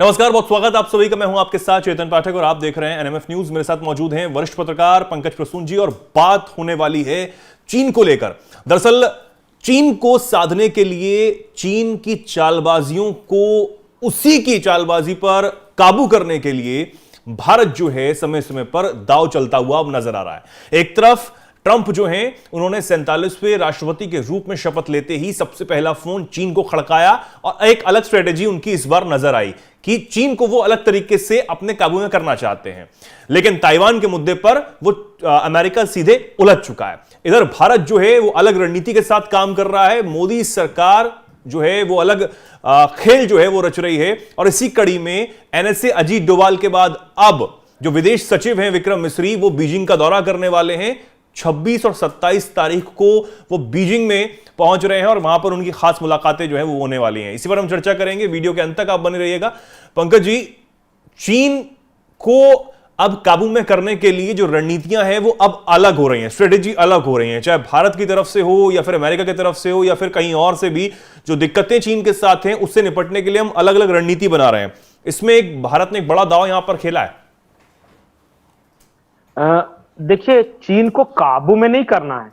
नमस्कार, बहुत स्वागत आप सभी का। मैं हूं आपके साथ चेतन पाठक और आप देख रहे हैं एनएमएफ न्यूज। मेरे साथ मौजूद हैं वरिष्ठ पत्रकार पंकज प्रसून जी और बात होने वाली है चीन को लेकर। दरअसल चीन को साधने के लिए चीन की चालबाजियों को उसी की चालबाजी पर काबू करने के लिए भारत जो है समय समय पर दांव चलता हुआ अब नजर आ रहा है। एक तरफ ट्रंप जो हैं उन्होंने 47वें राष्ट्रपति के रूप में शपथ लेते ही सबसे पहला फोन चीन को खड़काया और एक अलग स्ट्रेटेजी उनकी इस बार नजर आई कि चीन को वो अलग तरीके से अपने काबू में करना चाहते हैं। लेकिन ताइवान के मुद्दे पर वो अमेरिका सीधे उलझ चुका है। इधर भारत जो है वो अलग रणनीति के साथ काम कर रहा है। मोदी सरकार जो है वो अलग खेल जो है वो रच रही है और इसी कड़ी में एनएसए अजीत डोभाल के बाद अब जो विदेश सचिव हैं विक्रम मिस्री वो बीजिंग का दौरा करने वाले हैं। 26 और 27 तारीख को वो बीजिंग में पहुंच रहे हैं और वहां पर उनकी खास मुलाकातें जो है वो होने वाली हैं। इसी पर हम चर्चा करेंगे। वीडियो के अंत तक आप बने रहिएगा। पंकज जी, चीन को अब काबू में करने के लिए जो रणनीतियां हैं वो अब अलग हो रही हैं, स्ट्रेटेजी अलग हो रही हैं, चाहे भारत की तरफ से हो या फिर अमेरिका की तरफ से हो या फिर कहीं और से भी। जो दिक्कतें चीन के साथ हैं उससे निपटने के लिए हम अलग अलग रणनीति बना रहे हैं। इसमें एक भारत ने एक बड़ा दांव यहां पर खेला है। देखिए, चीन को काबू में नहीं करना है,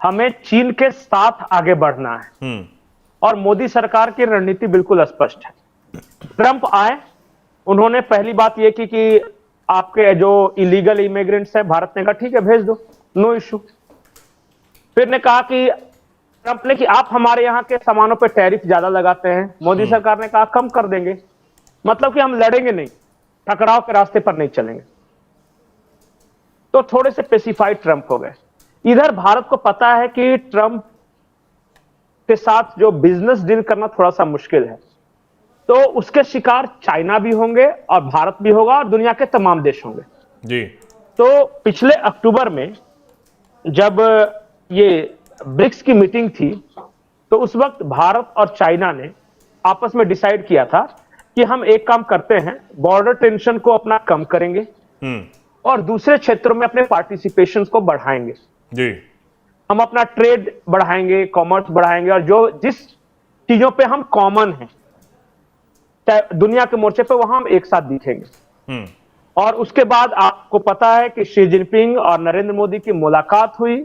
हमें चीन के साथ आगे बढ़ना है। और मोदी सरकार की रणनीति बिल्कुल स्पष्ट है। ट्रंप आए, उन्होंने पहली बात यह की कि आपके जो इलीगल इमिग्रेंट्स है, भारत ने कहा ठीक है भेज दो, नो इश्यू। फिर ने कहा कि ट्रंप ने कि आप हमारे यहाँ के सामानों पे टैरिफ ज्यादा लगाते हैं। मोदी सरकार ने कहा कम कर देंगे, मतलब कि हम लड़ेंगे नहीं, टकराव के रास्ते पर नहीं चलेंगे। तो थोड़े से पेसिफाइड ट्रंप हो गए। इधर भारत को पता है कि ट्रंप के साथ जो बिजनेस डील करना थोड़ा सा मुश्किल है, तो उसके शिकार चाइना भी होंगे और भारत भी होगा और दुनिया के तमाम देश होंगे जी। तो पिछले अक्टूबर में जब ये ब्रिक्स की मीटिंग थी, तो उस वक्त भारत और चाइना ने आपस में डिसाइड किया था कि हम एक काम करते हैं, बॉर्डर टेंशन को अपना कम करेंगे और दूसरे क्षेत्रों में अपने पार्टिसिपेशन को बढ़ाएंगे जी। हम अपना ट्रेड बढ़ाएंगे, कॉमर्स बढ़ाएंगे और जो जिस चीजों पे हम कॉमन हैं दुनिया के मोर्चे पे वहां हम एक साथ दिखेंगे। और उसके बाद आपको पता है कि शी जिनपिंग और नरेंद्र मोदी की मुलाकात हुई,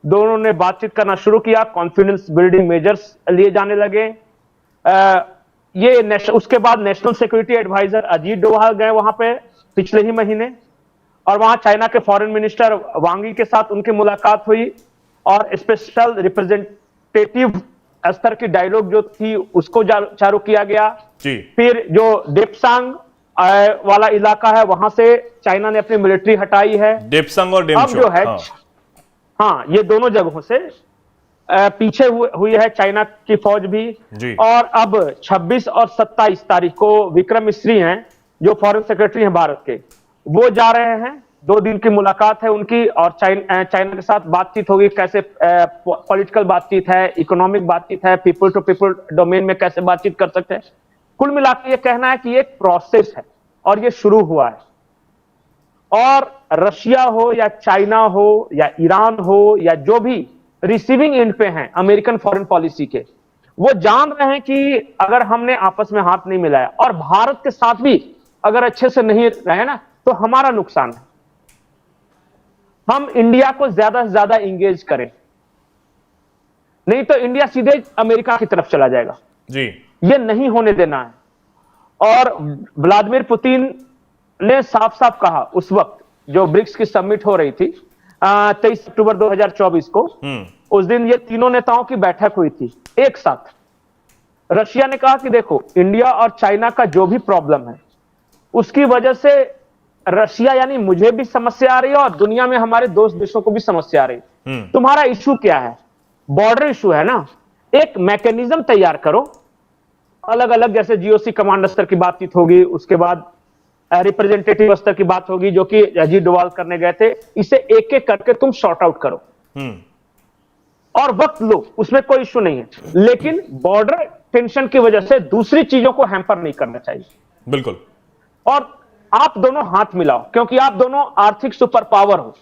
दोनों ने बातचीत करना शुरू किया, कॉन्फिडेंस बिल्डिंग मेजर्स लिए जाने लगे। उसके बाद National Security Adviser Ajit Doval गए वहां पे पिछले ही महीने और वहां चाइना के फॉरेन मिनिस्टर वांग यी के साथ उनकी मुलाकात हुई और स्पेशल रिप्रेजेंटेटिव स्तर की डायलॉग जो थी उसको चालू किया गया जी। फिर जो डेप्सांग वाला इलाका है वहां से चाइना ने अपनी मिलिट्री हटाई है। डेप्सांग और अब जो है हाँ, ये दोनों जगहों से पीछे हुई है चाइना की फौज भी जी। और अब 26 और 27 तारीख को विक्रम मिस्री हैं जो फॉरेन सेक्रेटरी हैं भारत के, वो जा रहे हैं। 2 दिन की मुलाकात है उनकी और चाइना के साथ बातचीत होगी, कैसे पॉलिटिकल बातचीत है, इकोनॉमिक बातचीत है, पीपल टू पीपल डोमेन में कैसे बातचीत कर सकते हैं। कुल मिलाकर ये कहना है कि ये एक प्रोसेस है और ये शुरू हुआ है। और रशिया हो या चाइना हो या ईरान हो या जो भी रिसीविंग एंड पे हैं अमेरिकन फॉरेन पॉलिसी के, वो जान रहे हैं कि अगर हमने आपस में हाथ नहीं मिलाया और भारत के साथ भी अगर अच्छे से नहीं रहे ना तो हमारा नुकसान है। हम इंडिया को ज्यादा से ज्यादा इंगेज करें, नहीं तो इंडिया सीधे अमेरिका की तरफ चला जाएगा जी। ये नहीं होने देना है। और व्लादिमीर पुतिन ने साफ साफ कहा उस वक्त जो ब्रिक्स की समिट हो रही थी 23 अक्टूबर 2024 को, उस दिन ये तीनों नेताओं की बैठक हुई थी एक साथ। रशिया ने कहा कि देखो, इंडिया और चाइना का जो भी प्रॉब्लम है उसकी वजह से रशिया यानी मुझे भी समस्या आ रही है और दुनिया में हमारे दोस्त देशों को भी समस्या आ रही है। तुम्हारा इशू क्या है? बॉर्डर इशू है ना, एक मैकेनिज्म तैयार करो अलग अलग, जैसे जीओसी कमांडर स्तर की बातचीत होगी, उसके बाद रिप्रेजेंटेटिव स्तर की बात होगी जो कि अजीत डोभाल करने गए थे। इसे एक एक करके तुम सॉर्ट आउट करो और वक्त लो, उसमें कोई इशू नहीं है, लेकिन बॉर्डर टेंशन की वजह से दूसरी चीजों को हैम्पर नहीं करना चाहिए। बिल्कुल। और आप दोनों हाथ मिलाओ क्योंकि आप दोनों आर्थिक सुपर पावर हो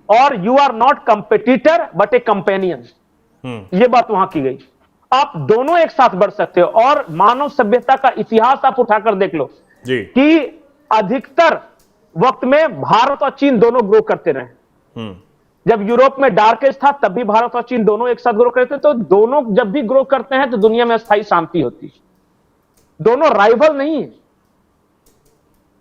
और you are not competitor but a companion, ये बात वहां की गई। आप दोनों एक साथ बढ़ सकते हो। और मानव सभ्यता का इतिहास आप उठाकर देख लो जी। कि अधिकतर वक्त में भारत और चीन दोनों ग्रो करते रहे। जब यूरोप में डार्क एज था तब भी भारत और चीन दोनों एक साथ ग्रो करते, तो दोनों जब भी ग्रो करते हैं तो दुनिया में अस्थायी शांति होती है। दोनों राइवल नहीं है,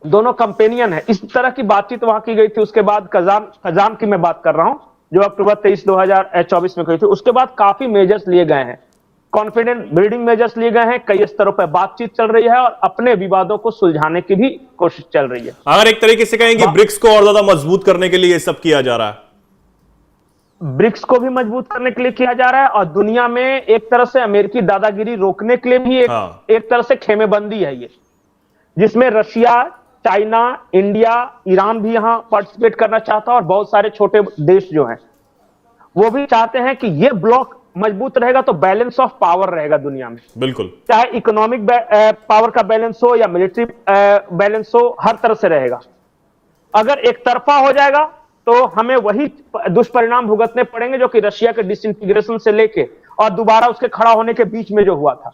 दोनों कंपेनियन है। इस तरह की बातचीत वहां की गई थी। उसके बाद कजान की मैं बात कर रहा हूं, जो अक्टूबर 23 2024 में हुई थी। उसके बाद काफी मेजर्स लिए गए हैं, कॉन्फिडेंट बिल्डिंग मेजर्स लिए गए हैं, कई स्तरों पर बातचीत चल रही है और अपने विवादों को सुलझाने की भी कोशिश चल रही है। अगर एक तरीके से कहें कि ब्रिक्स को और ज्यादा मजबूत करने के लिए ये सब किया जा रहा है, ब्रिक्स को भी मजबूत करने के लिए किया जा रहा है और दुनिया में एक तरह से अमेरिकी दादागिरी रोकने के लिए भी एक तरह से खेमेबंदी है ये, जिसमें रशिया, चाइना, इंडिया, ईरान भी यहां पार्टिसिपेट करना चाहता है और बहुत सारे छोटे देश जो हैं वो भी चाहते हैं कि ये ब्लॉक मजबूत रहेगा तो बैलेंस ऑफ पावर रहेगा दुनिया में। बिल्कुल, चाहे इकोनॉमिक पावर का बैलेंस हो या मिलिट्री बैलेंस हो, हर तरह से रहेगा। अगर एक तरफा हो जाएगा तो हमें वही दुष्परिणाम भुगतने पड़ेंगे जो कि रशिया के डिसइंटीग्रेशन से लेके और दोबारा उसके खड़ा होने के बीच में जो हुआ था।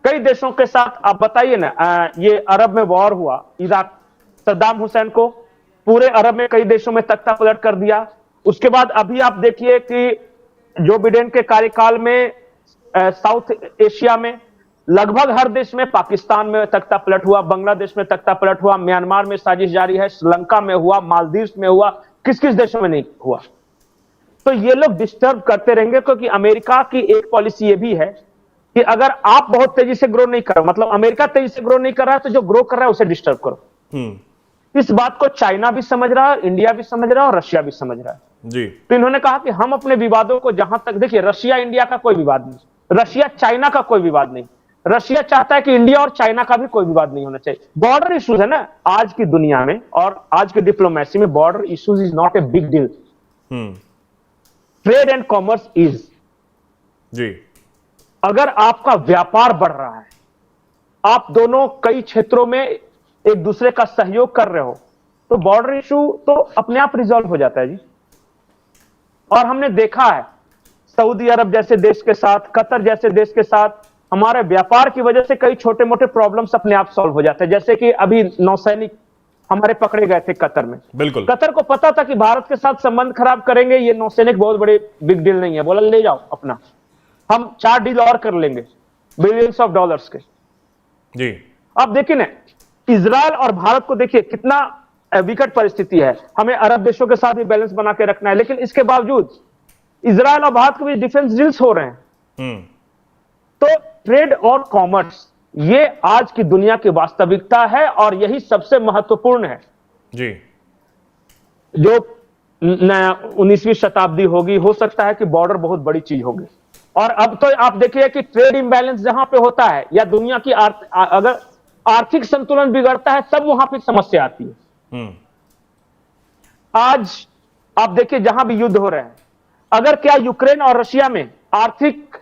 कई देशों के साथ आप बताइए ना, ये अरब में वॉर हुआ, इराक, सद्दाम हुसैन को पूरे अरब में कई देशों में तख्ता पलट कर दिया। उसके बाद अभी आप देखिए कि जो बिडेन के कार्यकाल में साउथ एशिया में लगभग हर देश में, पाकिस्तान में तख्ता पलट हुआ, बांग्लादेश में तख्ता पलट हुआ, म्यांमार में साजिश जारी है, श्रीलंका में हुआ, मालदीव में हुआ, किस किस देशों में नहीं हुआ। तो ये लोग डिस्टर्ब करते रहेंगे, क्योंकि अमेरिका की एक पॉलिसी ये भी है कि अगर आप बहुत तेजी से ग्रो नहीं करो, मतलब अमेरिका तेजी से ग्रो नहीं कर रहा है तो जो ग्रो कर रहा है उसे डिस्टर्ब करो। इस बात को चाइना भी समझ रहा है, इंडिया भी समझ रहा है और रशिया भी समझ रहा है जी। तो इन्होंने कहा कि हम अपने विवादों को, जहां तक देखिए, रशिया इंडिया का कोई विवाद नहीं, रशिया चाइना का कोई विवाद नहीं, रशिया चाहता है कि इंडिया और चाइना का भी कोई विवाद नहीं होना चाहिए। बॉर्डर इश्यूज है ना आज की दुनिया में और आज की डिप्लोमेसी में, border issues is not a big deal. Trade and commerce is जी। अगर आपका व्यापार बढ़ रहा है, आप दोनों कई क्षेत्रों में एक दूसरे का सहयोग कर रहे हो, तो बॉर्डर इशू तो अपने आप रिजॉल्व हो जाता है जी। और हमने देखा है सऊदी अरब जैसे देश के साथ, कतर जैसे देश के साथ हमारे व्यापार की वजह से कई छोटे मोटे प्रॉब्लम्स अपने आप सॉल्व हो जाते हैं। जैसे कि अभी नौसैनिक हमारे पकड़े गए थे कतर में। बिल्कुल, कतर को पता था कि भारत के साथ संबंध खराब करेंगे, ये नौसैनिक बहुत बड़े बिग डील नहीं है, बोला ले जाओ अपना, हम 4 डील और कर लेंगे बिलियंस ऑफ डॉलर्स के जी। अब देखिए ना, इजराइल और भारत को देखिए कितना विकट परिस्थिति है, हमें अरब देशों के साथ भी बैलेंस बना के रखना है, लेकिन इसके बावजूद इजराइल और भारत के बीच डिफेंस डील्स हो रहे हैं। तो ट्रेड और कॉमर्स ये आज की दुनिया की वास्तविकता है और यही सबसे महत्वपूर्ण है जी। जो 19वीं शताब्दी होगी, हो सकता है कि बॉर्डर बहुत बड़ी चीज होगी। और अब तो आप देखिए कि ट्रेड इंबैलेंस जहां पे होता है या दुनिया की अगर आर्थिक संतुलन बिगड़ता है तब वहां पे समस्या आती है। आज आप देखिए जहां भी युद्ध हो रहे हैं, अगर क्या यूक्रेन और रशिया में आर्थिक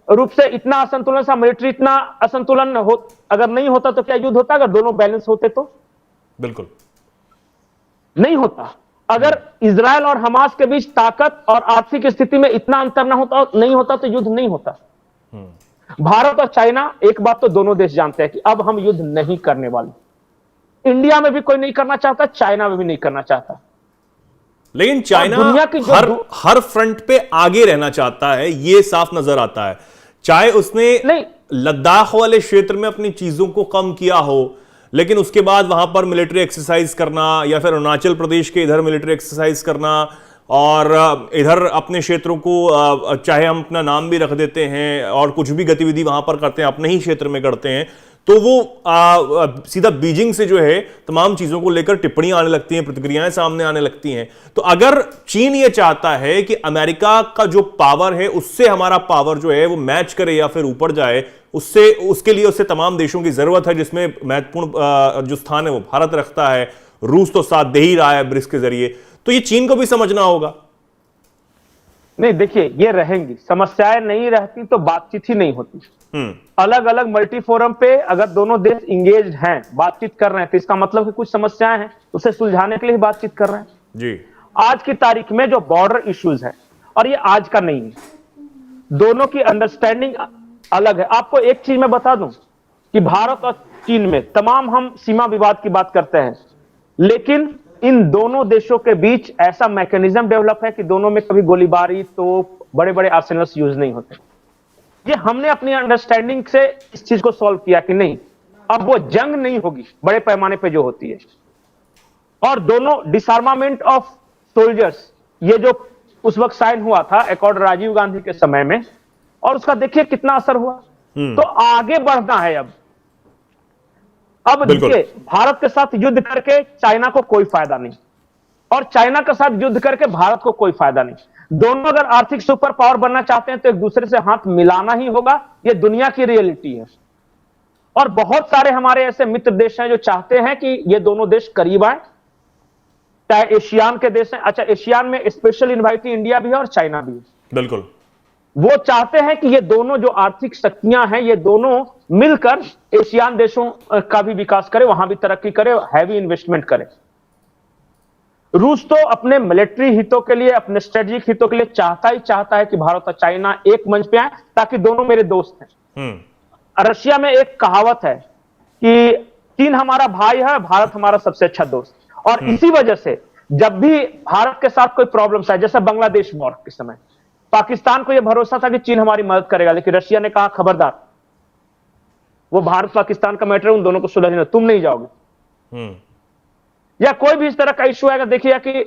रूप से इतना असंतुलन सा, मिलिट्री इतना असंतुलन हो अगर नहीं होता तो क्या युद्ध होता? अगर दोनों बैलेंस होते तो बिल्कुल नहीं होता। अगर इजराइल और हमास के बीच ताकत और आर्थिक स्थिति में इतना अंतर नहीं होता तो युद्ध नहीं होता। भारत और चाइना, एक बात तो दोनों देश जानते हैं कि अब हम युद्ध नहीं करने वाले। इंडिया में भी कोई नहीं करना चाहता, चाइना में भी नहीं करना चाहता, लेकिन चाइना दुनिया की हर फ्रंट पे आगे रहना चाहता है, यह साफ नजर आता है। चाहे उसने लद्दाख वाले क्षेत्र में अपनी चीजों को कम किया हो, लेकिन उसके बाद वहां पर मिलिट्री एक्सरसाइज करना, या फिर अरुणाचल प्रदेश के इधर मिलिट्री एक्सरसाइज करना, और इधर अपने क्षेत्रों को चाहे हम अपना नाम भी रख देते हैं और कुछ भी गतिविधि वहां पर करते हैं, अपने ही क्षेत्र में करते हैं, तो वो सीधा बीजिंग से जो है तमाम चीजों को लेकर टिप्पणियां आने लगती हैं, प्रतिक्रियाएं सामने आने लगती हैं। तो अगर चीन ये चाहता है कि अमेरिका का जो पावर है उससे हमारा पावर जो है वो मैच करे या फिर ऊपर जाए, उसके लिए उससे तमाम देशों की जरूरत है, जिसमें महत्वपूर्ण जो स्थान है वो भारत रखता है। रूस तो साथ दे ही रहा है ब्रिक्स के जरिए, तो ये चीन को भी समझना होगा। नहीं, देखिए ये रहेंगी समस्याएं, नहीं रहती तो बातचीत ही नहीं होती। अलग अलग मल्टी फोरम पे अगर दोनों देश इंगेज हैं, बातचीत कर रहे हैं, तो इसका मतलब कि कुछ समस्याएं हैं, उसे सुलझाने के लिए बातचीत कर रहे हैं जी। आज की तारीख में जो बॉर्डर इश्यूज है, और ये आज का नहीं है, दोनों की अंडरस्टैंडिंग अलग है। आपको एक चीज मैं बता दूं कि भारत और चीन में तमाम हम सीमा विवाद की बात करते हैं, लेकिन इन दोनों देशों के बीच ऐसा मैकेनिज्म डेवलप है कि दोनों में कभी गोलीबारी, तोप, बड़े बड़े आर्सेनल्स यूज नहीं होते। ये हमने अपनी अंडरस्टैंडिंग से इस चीज को सॉल्व किया कि नहीं, अब वो जंग नहीं होगी बड़े पैमाने पे जो होती है। और दोनों डिसआर्मामेंट ऑफ सोल्जर्स, ये जो उस वक्त साइन हुआ था अकॉर्ड राजीव गांधी के समय में, और उसका देखिए कितना असर हुआ। तो आगे बढ़ना है अब देखिए, भारत के साथ युद्ध करके चाइना को कोई फायदा नहीं, और चाइना के साथ युद्ध करके भारत को कोई फायदा नहीं। दोनों अगर आर्थिक सुपर पावर बनना चाहते हैं तो एक दूसरे से हाथ मिलाना ही होगा। ये दुनिया की रियलिटी है। और बहुत सारे हमारे ऐसे मित्र देश हैं जो चाहते हैं कि ये दोनों देश करीब आए, चाहे एशियान के देश हैं। अच्छा, एशियान में स्पेशल इन्वाइटी इंडिया भी है और चाइना भी है। बिल्कुल, वो चाहते हैं कि ये दोनों जो आर्थिक शक्तियां हैं, ये दोनों मिलकर एशियान देशों का भी विकास करे, वहां भी तरक्की करे, हैवी इन्वेस्टमेंट करे। रूस तो अपने मिलिट्री हितों के लिए, अपने स्ट्रेटेजिक हितों के लिए चाहता है कि भारत और चाइना एक मंच पे आए, ताकि दोनों मेरे दोस्त हैं। रशिया में एक कहावत है कि चीन हमारा भाई है, भारत हमारा सबसे अच्छा दोस्त। और इसी वजह से जब भी भारत के साथ कोई प्रॉब्लम्स है, जैसे बांग्लादेश वॉर के समय, पाकिस्तान को यह भरोसा था कि चीन हमारी मदद करेगा, लेकिन रशिया ने कहा खबरदार, वो भारत पाकिस्तान का मैटर, उन दोनों को सुलझने, तुम नहीं जाओगे। या कोई भी इस तरह का इशू आएगा, देखिए कि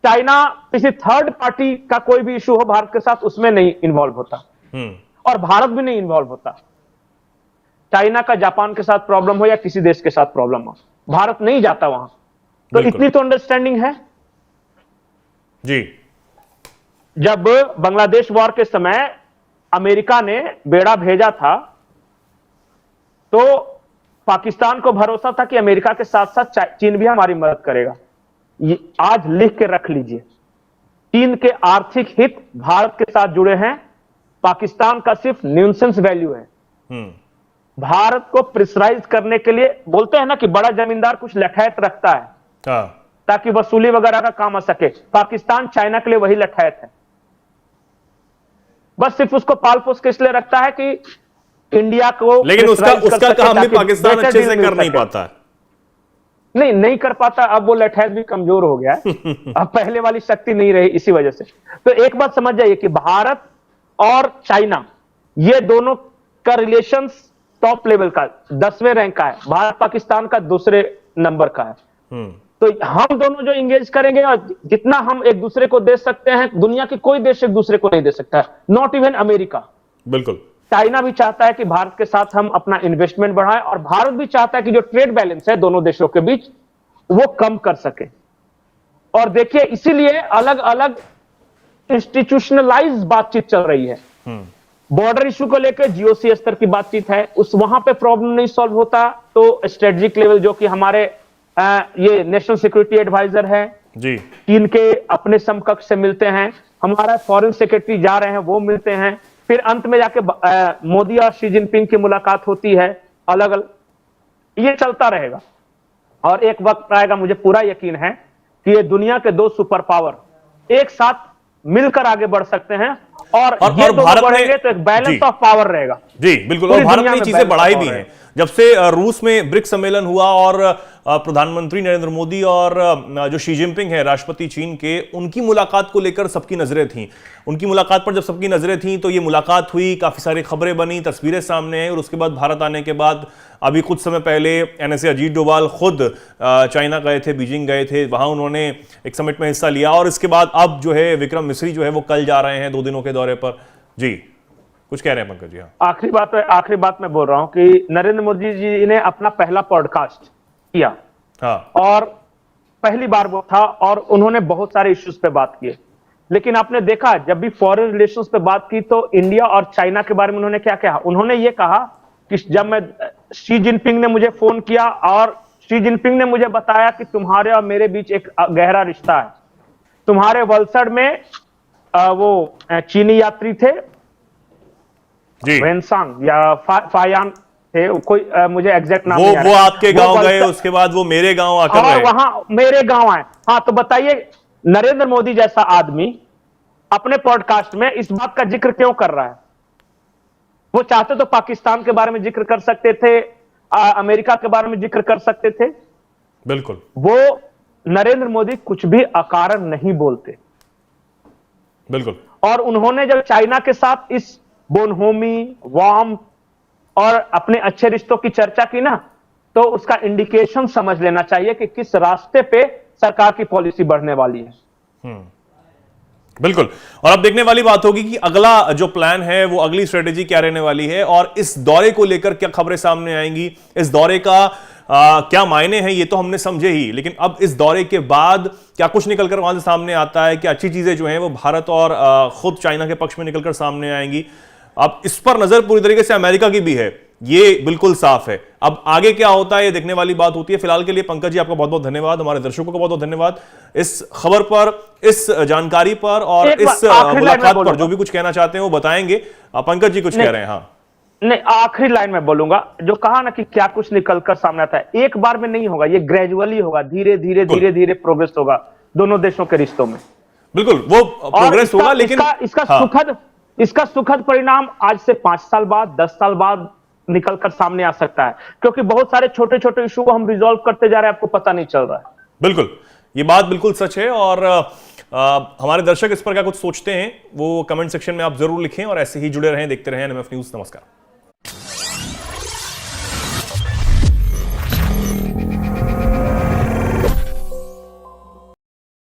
चाइना किसी थर्ड पार्टी का कोई भी इशू हो भारत के साथ, उसमें नहीं इन्वॉल्व होता, और भारत भी नहीं इन्वॉल्व होता। चाइना का जापान के साथ प्रॉब्लम हो या किसी देश के साथ प्रॉब्लम हो, भारत नहीं जाता वहां। तो इतनी तो अंडरस्टैंडिंग है जी। जब बांग्लादेश वॉर के समय अमेरिका ने बेड़ा भेजा था, तो पाकिस्तान को भरोसा था कि अमेरिका के साथ साथ चीन भी हमारी मदद करेगा। ये आज लिख के रख लीजिए, चीन के आर्थिक हित भारत के साथ जुड़े हैं, पाकिस्तान का सिर्फ न्यूसेंस वैल्यू है। भारत को प्रेशराइज करने के लिए, बोलते हैं ना कि बड़ा जमींदार कुछ लठैत रखता है ताकि वसूली वगैरह का काम आ सके। पाकिस्तान चाइना के लिए वही लठैत है, बस सिर्फ उसको पाल पोस के इसलिए रखता है कि इंडिया को, लेकिन उसका काम भी पाकिस्तान अच्छे से कर नहीं पाता है। नहीं कर पाता। अब वो लठैत भी कमजोर हो गया है अब पहले वाली शक्ति नहीं रही, इसी वजह से। तो एक बात समझ जाइए कि भारत और चाइना, ये दोनों का रिलेशंस टॉप लेवल का, 10वें रैंक का है। भारत पाकिस्तान का दूसरे नंबर का है। तो हम दोनों जो इंगेज करेंगे, और जितना हम एक दूसरे को दे सकते हैं, दुनिया के कोई देश एक दूसरे को नहीं दे सकता है, नॉट इवन अमेरिका। बिल्कुल। चाइना भी चाहता है कि भारत के साथ हम अपना इन्वेस्टमेंट बढ़ाएं, और भारत भी चाहता है कि जो ट्रेड बैलेंस है दोनों देशों के बीच, वो कम कर सके। और देखिए, इसीलिए अलग अलग इंस्टीट्यूशनलाइज बातचीत चल रही है। बॉर्डर इशू को लेकर जीओसी स्तर की बातचीत है, उस वहां पे प्रॉब्लम नहीं सॉल्व होता तो स्ट्रेटेजिक लेवल, जो कि हमारे ये नेशनल सिक्योरिटी एडवाइजर है जी, चीन के अपने समकक्ष से मिलते हैं, हमारा फॉरेन सेक्रेटरी जा रहे हैं, वो मिलते हैं, फिर अंत में जाके मोदी और शी जिनपिंग की मुलाकात होती है, अलग अलग, ये चलता रहेगा। और एक वक्त आएगा, मुझे पूरा यकीन है कि ये दुनिया के दो सुपर पावर एक साथ मिलकर आगे बढ़ सकते हैं, और ये दोनों बढ़ेंगे तो एक बैलेंस ऑफ पावर रहेगा। जी बिल्कुल। और भारत ने चीजें बढ़ाई भी हैं। जब से रूस में ब्रिक्स सम्मेलन हुआ और प्रधानमंत्री नरेंद्र मोदी और जो शी जिनपिंग है राष्ट्रपति चीन के, उनकी मुलाकात को लेकर सबकी नजरें थीं। उनकी मुलाकात पर जब सबकी नजरें थीं तो ये मुलाकात हुई, काफी सारी खबरें बनी, तस्वीरें सामने आई, और उसके बाद भारत आने के बाद अभी कुछ समय पहले एनएसए अजीत डोभाल खुद चाइना गए थे, बीजिंग गए थे, वहां उन्होंने एक समिट में हिस्सा लिया, और इसके बाद अब जो है विक्रम मिस्री जो है वो कल जा रहे हैं 2 दिनों के दौरे पर। जी कुछ कह रहे हैं पंकज जी? हाँ, आखिरी बात मैं बोल रहा हूं कि नरेंद्र मोदी जी ने अपना पहला पॉडकास्ट किया, हाँ, और पहली बार वो था, और उन्होंने बहुत सारे इश्यूज पे बात की। लेकिन आपने देखा, जब भी फॉरेन रिलेशंस पे बात की तो इंडिया और चाइना के बारे में उन्होंने क्या कहा? उन्होंने ये कहा कि जब मैं शी जिनपिंग ने मुझे फोन किया और शी जिनपिंग ने मुझे बताया कि तुम्हारे और मेरे बीच एक गहरा रिश्ता है। तुम्हारे वलसड में वो चीनी यात्री थे वेनसांग या फायान थे, कोई मुझे एग्जैक्ट नाम नहीं आ रहा। वो आपके गांव गए, उसके बाद वो मेरे गांव आकर रहे, वहां मेरे गांव आए। हाँ, तो बताइए, नरेंद्र मोदी जैसा आदमी अपने पॉडकास्ट में इस बात का जिक्र क्यों कर रहा है? वो चाहते तो पाकिस्तान के बारे में जिक्र कर सकते थे, अमेरिका के बारे में जिक्र कर सकते थे। बिल्कुल। वो नरेंद्र मोदी कुछ भी अकारण नहीं बोलते। बिल्कुल। और उन्होंने जब चाइना के साथ इस बोनहोमी, वार्म और अपने अच्छे रिश्तों की चर्चा की ना, तो उसका इंडिकेशन समझ लेना चाहिए कि किस रास्ते पे सरकार की पॉलिसी बढ़ने वाली है। बिल्कुल। और अब देखने वाली बात होगी कि अगला जो प्लान है, वो अगली स्ट्रेटेजी क्या रहने वाली है और इस दौरे को लेकर क्या खबरें सामने आएंगी, इस दौरे का क्या मायने हैं, ये तो हमने समझे ही, लेकिन अब इस दौरे के बाद क्या कुछ निकलकर वहां से सामने आता है, क्या अच्छी चीजें जो हैं वो भारत और खुद चाइना के पक्ष में निकलकर सामने आएंगी। अब इस पर नजर पूरी तरीके से अमेरिका की भी है, ये बिल्कुल साफ है। अब आगे क्या होता है ये देखने वाली बात होती है। फिलहाल के लिए पंकज जी आपका बहुत बहुत धन्यवाद, हमारे दर्शकों को बहुत बहुत धन्यवाद इस खबर पर, इस जानकारी पर और इस मुलाकात पर। जो भी कुछ कहना चाहते हैं वो बताएंगे। पंकज जी कुछ कह रहे हैं। हाँ नहीं, आखिरी लाइन में बोलूंगा, जो कहा ना कि क्या कुछ निकलकर सामने आता है, एक बार में नहीं होगा, ये ग्रेजुअली होगा, धीरे धीरे धीरे धीरे प्रोग्रेस होगा दोनों देशों के रिश्तों में। बिल्कुल वो प्रोग्रेस होगा, लेकिन इसका सुखद परिणाम आज से 5 साल बाद, 10 साल बाद निकलकर सामने आ सकता है, क्योंकि बहुत सारे छोटे छोटे इशू को हम रिजॉल्व करते जा रहे हैं, आपको पता नहीं चल रहा है। बिल्कुल, ये बात बिल्कुल सच है। और हमारे दर्शक इस पर क्या कुछ सोचते हैं वो कमेंट सेक्शन में आप जरूर लिखें और ऐसे ही जुड़े रहें, देखते रहें एनएमएफ न्यूज। नमस्कार।